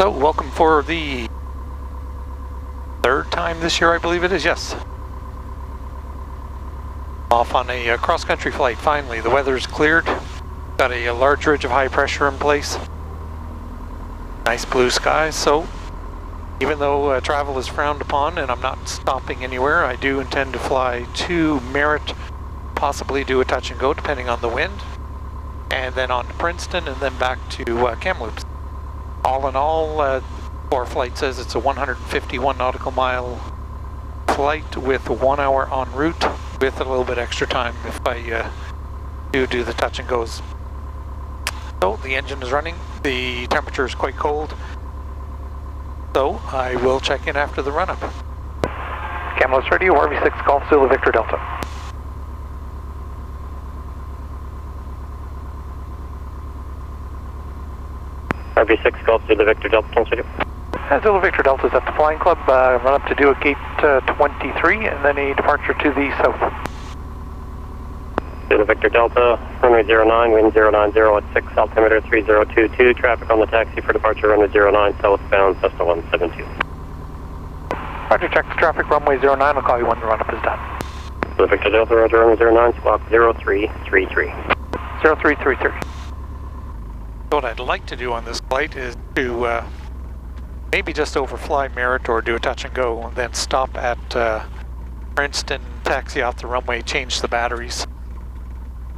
So, welcome for the third time this year, I believe it is, yes. Off on a cross-country flight, finally. The weather's cleared. Got a large ridge of high pressure in place. Nice blue skies, so even though travel is frowned upon and I'm not stopping anywhere, I do intend to fly to Merritt, possibly do a touch and go depending on the wind, and then on to Princeton and then back to Kamloops. All in all, our flight says it's a 151 nautical mile flight with 1 hour en route with a little bit extra time if I do the touch and goes. So the engine is running, the temperature is quite cold, so I will check in after the run-up. Kamloops Radio, RV6 Golf Zulu Victor Delta. RV6 Golf Zulu Victor Delta, Kamloops Radio. Zulu Victor Delta is at the Flying Club, run up to do a gate 23 and then a departure to the south. Zulu Victor Delta, runway 09, wind 090 at 6, altimeter 3022, traffic on the taxi for departure runway 09, southbound Cessna 172. Roger, check the traffic, runway 09, I'll call you when the run-up is done. Zulu Victor Delta, roger, runway 09, squawk 0333. 0333. What I'd like to do on this flight is to maybe just overfly Merritt or do a touch and go and then stop at Princeton, taxi off the runway, change the batteries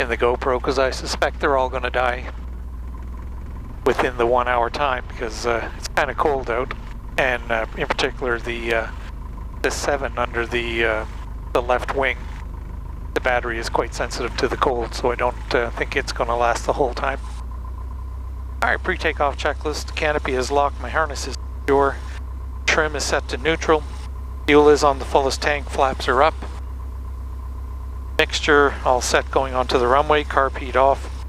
in the GoPro, because I suspect they're all going to die within the 1 hour time because it's kind of cold out, and in particular the 7 under the left wing, the battery is quite sensitive to the cold, so I don't think it's going to last the whole time. Alright, pre-takeoff checklist. Canopy is locked, my harness is secure, trim is set to neutral, fuel is on the fullest tank, flaps are up, mixture all set going onto the runway, carb heat off,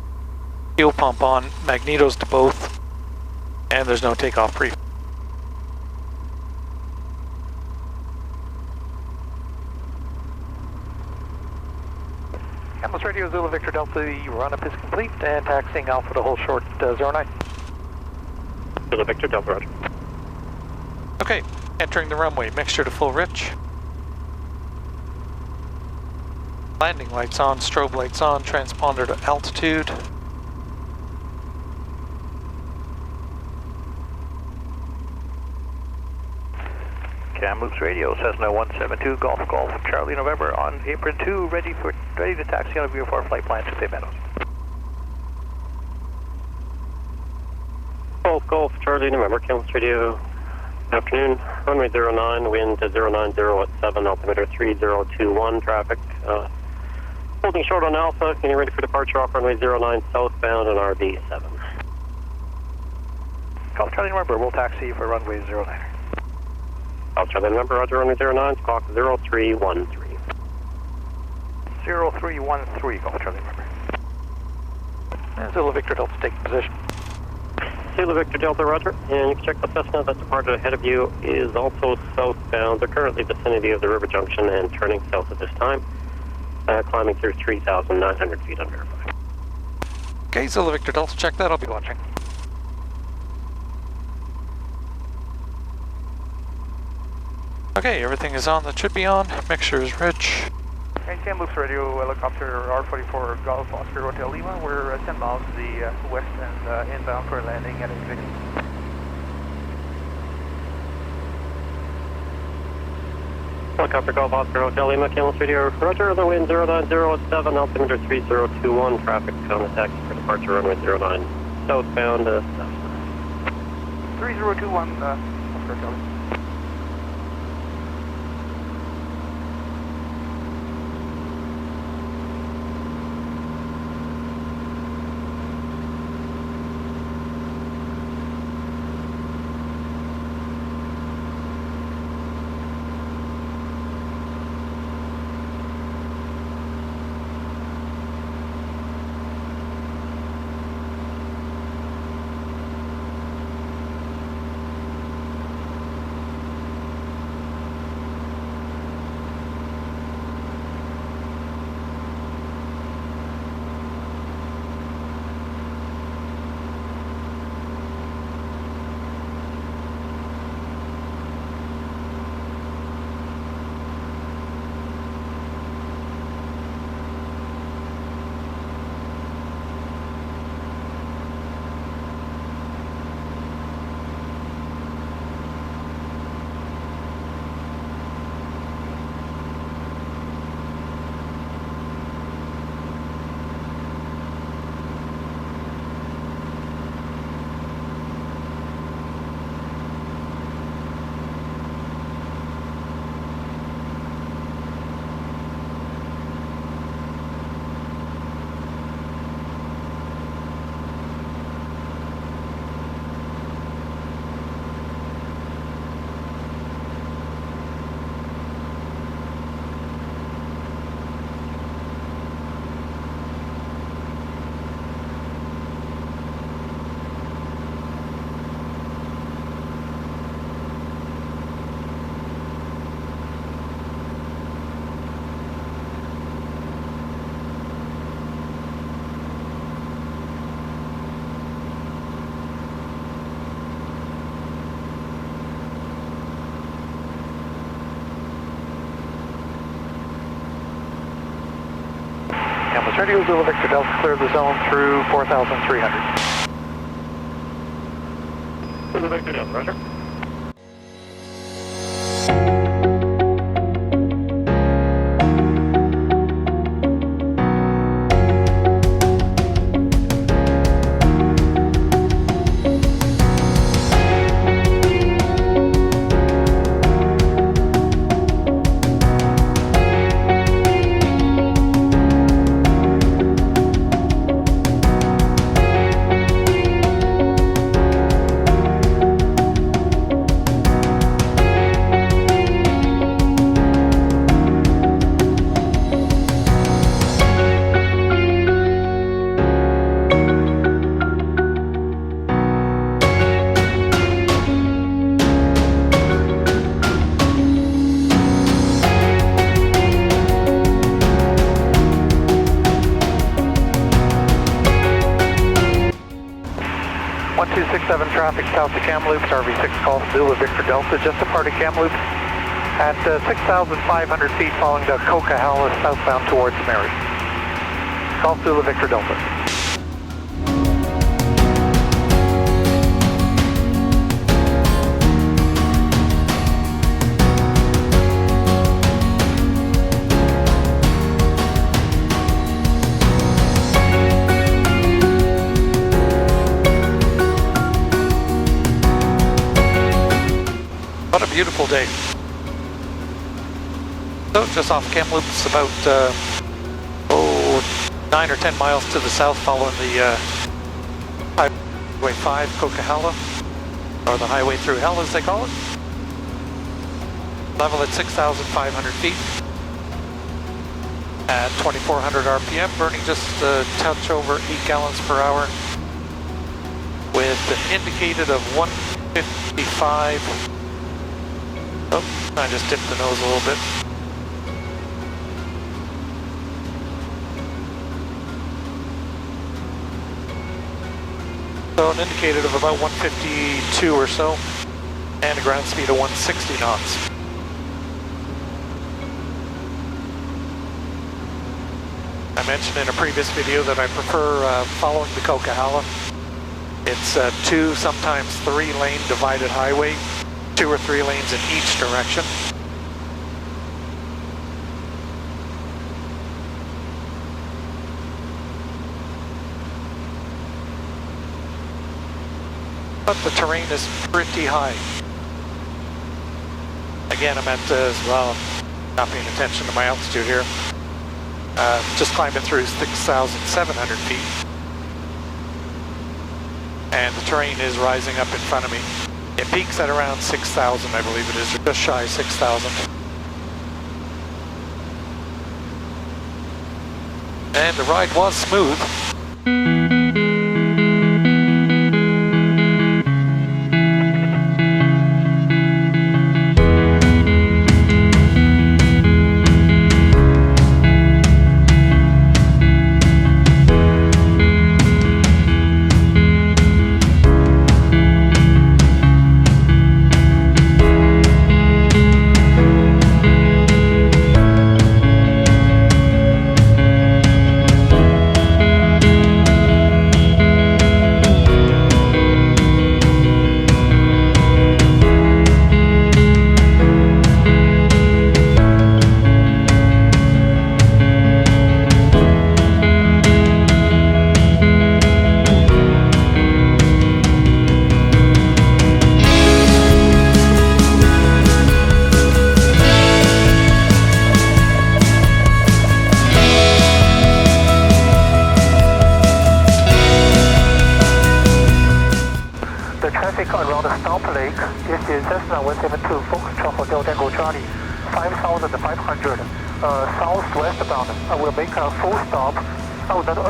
fuel pump on, magnetos to both, and there's no takeoff brief. Kamloops Radio, Zulu Victor Delta, the run-up is complete and taxiing Alpha to hold short 09. Zulu Victor Delta, roger. Okay, entering the runway, mixture to full rich. Landing lights on, strobe lights on, transponder to altitude. Kamloops Radio, Cessna 172, Golf Golf, Charlie November on apron 2, ready to taxi on a view for flight plan to Bay Meadows. Golf Golf, Charlie November, Kamloops Radio. Afternoon, runway 09, wind 090 at 7, altimeter 3021, traffic holding short on Alpha, getting ready for departure off runway 09, southbound on RV7. Golf Charlie November, we'll taxi for runway 09. Golf Charlie November, roger, runway 09, squawk 0313. 0313, Golf Charlie November. And Zulu Victor Delta taking position. Zulu Victor Delta, roger, and you can check the Cessna that departed ahead of you is also southbound. They're currently vicinity of the river junction and turning south at this time, climbing through 3,900 feet unverified. Okay, Zulu Victor Delta, check that, I'll be watching. Okay, everything is on that should be on, mixture is rich. Okay, Kamloops Radio, helicopter R44 Golf Oscar Hotel Lima. We're 10 miles to the west and inbound for landing at exit. Helicopter Golf Oscar Hotel Lima, Kamloops Radio, roger, the wind 090 at 7, altimeter 3021, traffic on the taxi for departure runway 09, southbound 3021, Oscar Hotel Lima. Kamloops Radio, Zulu Victor Delta, clear the zone through 4,300. Zulu Victor Delta, roger. Traffic south to Kamloops, RV6 Golf Zulu Victor Delta, just departed Kamloops at 6,500 feet following the Coquihalla southbound towards Merritt. Golf Zulu Victor Delta. What a beautiful day. So just off Kamloops, about 9 or 10 miles to the south, following the Highway 5, Coquihalla, or the highway through hell as they call it. Level at 6,500 feet at 2,400 RPM, burning just a touch over 8 gallons per hour with an indicated of 155. Oh, I just dipped the nose a little bit. So an indicated of about 152 or so, and a ground speed of 160 knots. I mentioned in a previous video that I prefer following the Coquihalla. It's a 2, sometimes 3 lane divided highway. 2 or 3 lanes in each direction. But the terrain is pretty high. Again, I'm at, well, not paying attention to my altitude here. Just climbing through 6,700 feet. And the terrain is rising up in front of me. It peaks at around 6,000, I believe it is, or just shy of 6,000. And the ride was smooth. Around the Stomp Lake, this is Cessna 172 Foxtrot Hotel Tango Charlie, 5,500 southwestbound. I will make a full stop.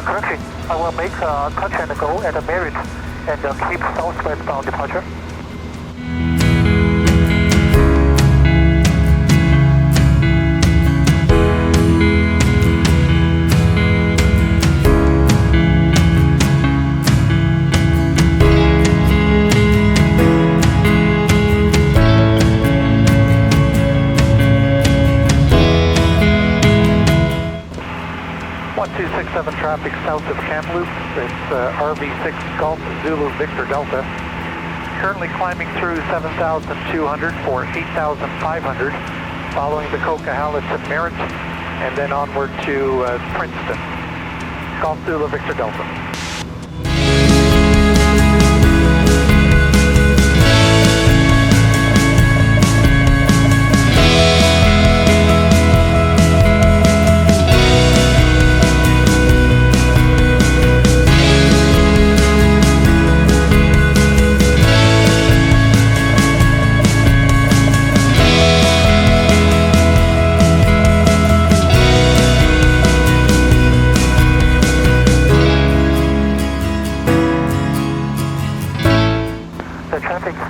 Correction, I will make a touch and go at Merritt and keep southwestbound departure. 1267 traffic south of Kamloops. It's RV6 Golf Zulu Victor Delta. Currently climbing through 7,200 for 8,500, following the Coquihalla to Merritt, and then onward to Princeton. Golf Zulu Victor Delta.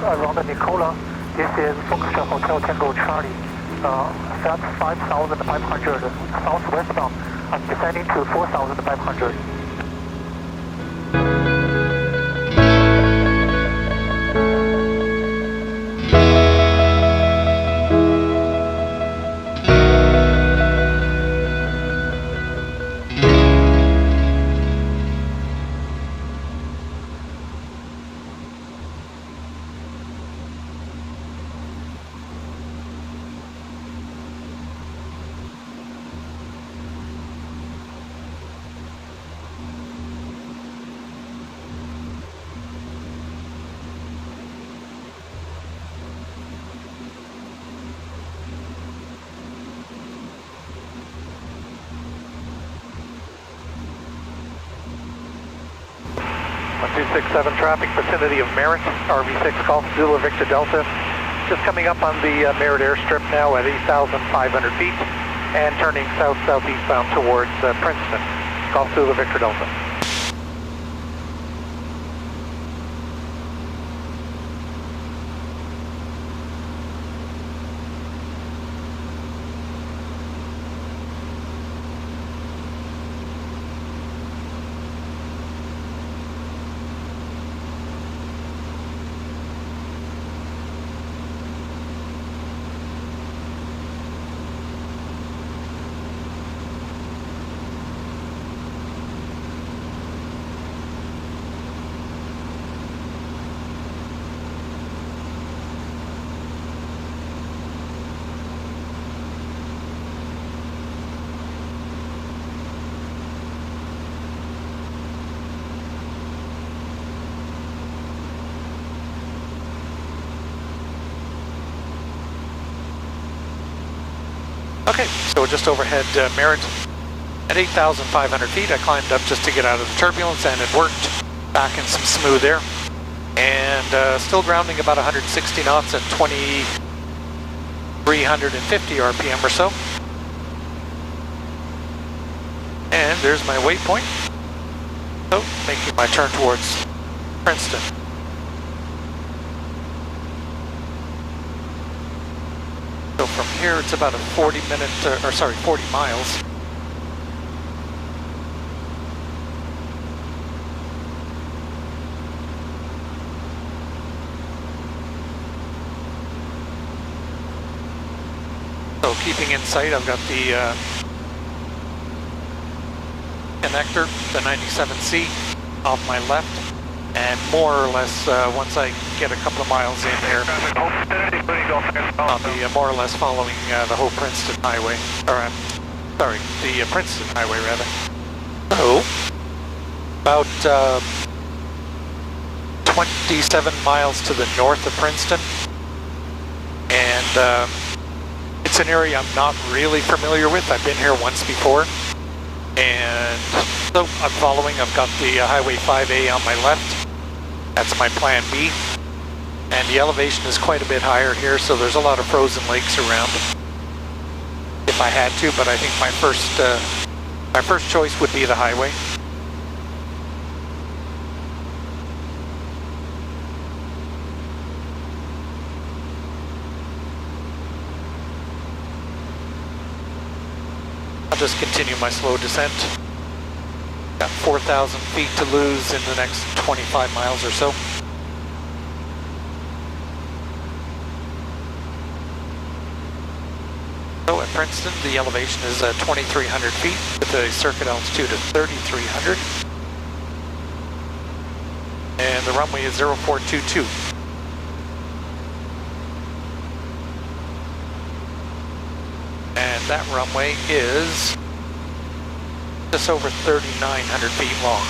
Around Nicola, this is Foxtrot Hotel Tango Charlie, flat 5,500 southwestbound. I'm descending to 4,500. Traffic vicinity of Merritt, RV6 Golf Zulu Victor Delta. Just coming up on the Merritt airstrip now at 8,500 feet and turning south-southeastbound towards Princeton. Golf Zulu Victor Delta. Okay, so we're just overhead Merritt at 8,500 feet. I climbed up just to get out of the turbulence, and it worked. Back in some smooth air. And still grounding about 160 knots at 2,350 RPM or so. And there's my waypoint. So, making my turn towards Princeton. So from here, it's about a 40 miles. So keeping in sight, I've got the connector, the 97C, off my left. And more or less, once I get a couple of miles in here, I'll be more or less following the whole Princeton Highway, or the Princeton Highway rather. So, about 27 miles to the north of Princeton, and it's an area I'm not really familiar with. I've been here once before, and so I'm following. I've got the Highway 5A on my left. That's my plan B. And the elevation is quite a bit higher here, so there's a lot of frozen lakes around. If I had to, but I think my first choice would be the highway. I'll just continue my slow descent. Got 4,000 feet to lose in the next 25 miles or so. So at Princeton, the elevation is 2,300 feet with a circuit altitude of 3,300. And the runway is 0422. And that runway is just over 3,900 feet long.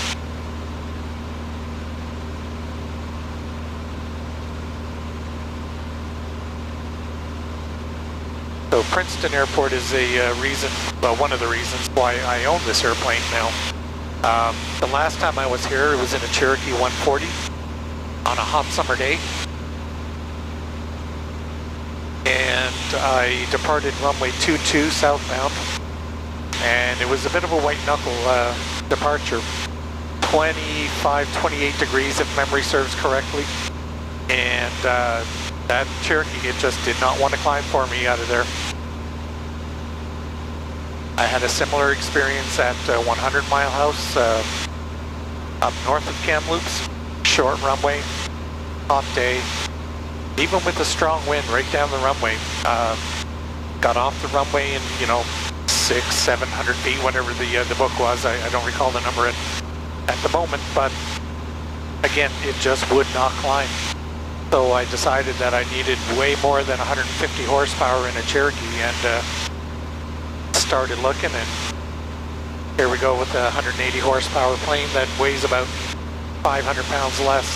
So Princeton Airport is a reason, well, one of the reasons why I own this airplane now. The last time I was here, it was in a Cherokee 140 on a hot summer day. And I departed runway 22 southbound. And it was a bit of a white knuckle departure. 25, 28 degrees if memory serves correctly. And that Cherokee, it just did not want to climb for me out of there. I had a similar experience at 100 Mile House up north of Kamloops. Short runway, hot day. Even with a strong wind right down the runway. Got off the runway in, 600-700 feet, whatever the book was. I don't recall the number at the moment, but again, it just would not climb. So I decided that I needed way more than 150 horsepower in a Cherokee and started looking, and here we go with a 180 horsepower plane that weighs about 500 pounds less.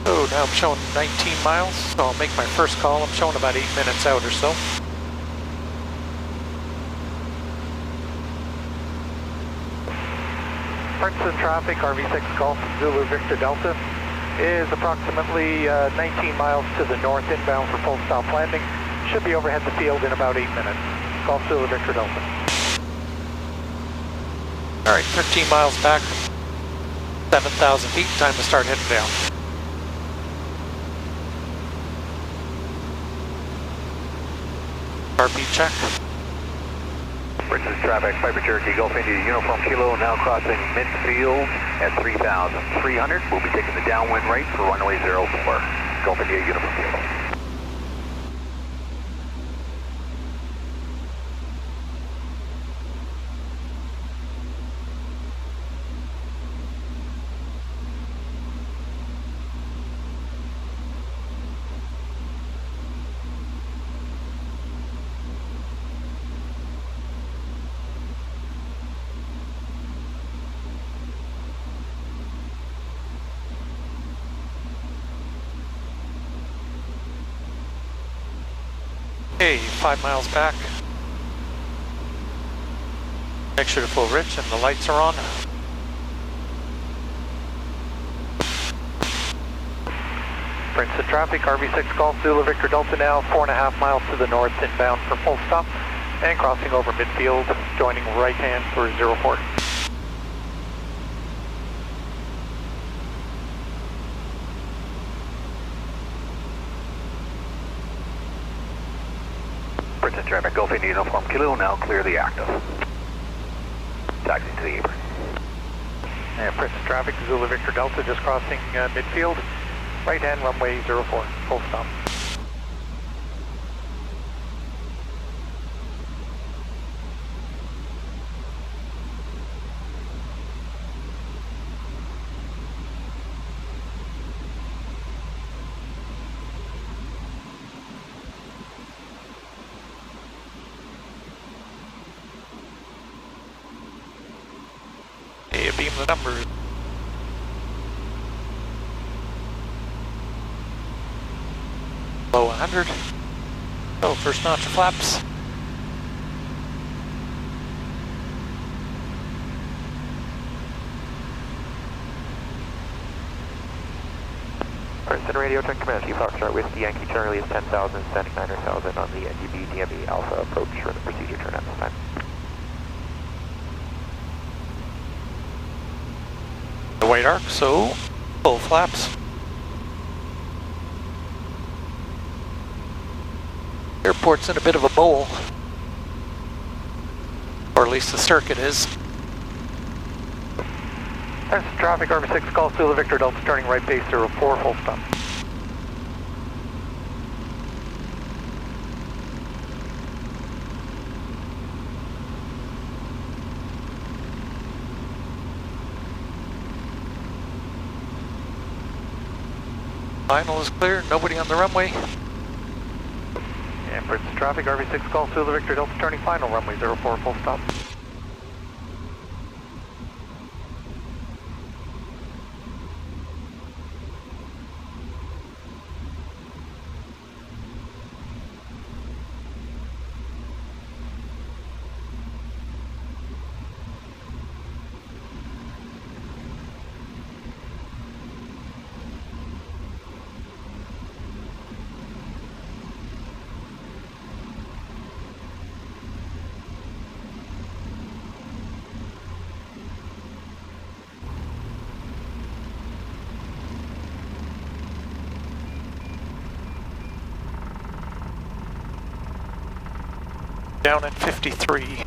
So now I'm showing 19 miles, so I'll make my first call. I'm showing about 8 minutes out or so. Princeton traffic, RV6 Golf Zulu Victor Delta, is approximately 19 miles to the north inbound for full stop landing. Should be overhead the field in about 8 minutes. Golf Zulu Victor Delta. Alright, 13 miles back, 7,000 feet, time to start heading down. RP check. Princeton traffic, Piper Cherokee, Gulf India, Uniform Kilo, now crossing midfield at 3,300. We'll be taking the downwind right for runway 04, Gulf India, Uniform Kilo. Okay, 5 miles back. Make sure to full rich and the lights are on. Princeton traffic, RV6 Golf Zulu Victor Delta now 4.5 miles to the north inbound for full stop and crossing over midfield, joining right hand for 04. Princeton traffic, Gulf India, Uniform Kilo, now clear the active. Taxi to the apron. And Princeton traffic, Zulu Victor Delta just crossing midfield, right hand runway 04, full stop. Beam the numbers. Low 100. So first notch of flaps. Princeton radio, check command, Chief Foxtrot with the Yankee Charlie is 10,000, standing 9,000 on the NGB DMB Alpha approach for the procedure turn at this time. The white arc, so full flaps. Airport's in a bit of a bowl, or at least the circuit is. Princeton traffic, RV6, call Zulu Victor, Delta, starting right base 04, full stop. Final is clear, nobody on the runway. And Princeton traffic, RV6, call Zulu Victor, Delta, starting final, runway 04, full stop. Down at 53.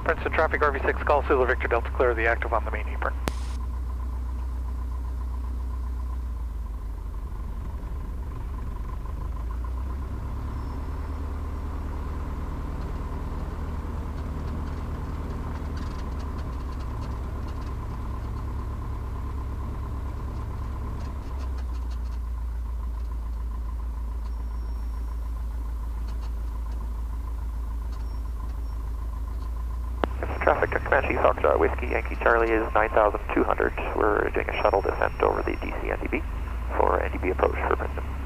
Princeton traffic, RV6, call Zulu Victor, Delta, clear the active on the main apron. Traffic to Comanche Foxtrot Whiskey Yankee Charlie is 9,200. We're doing a shuttle descent over the DC NDB for NDB approach for Princeton.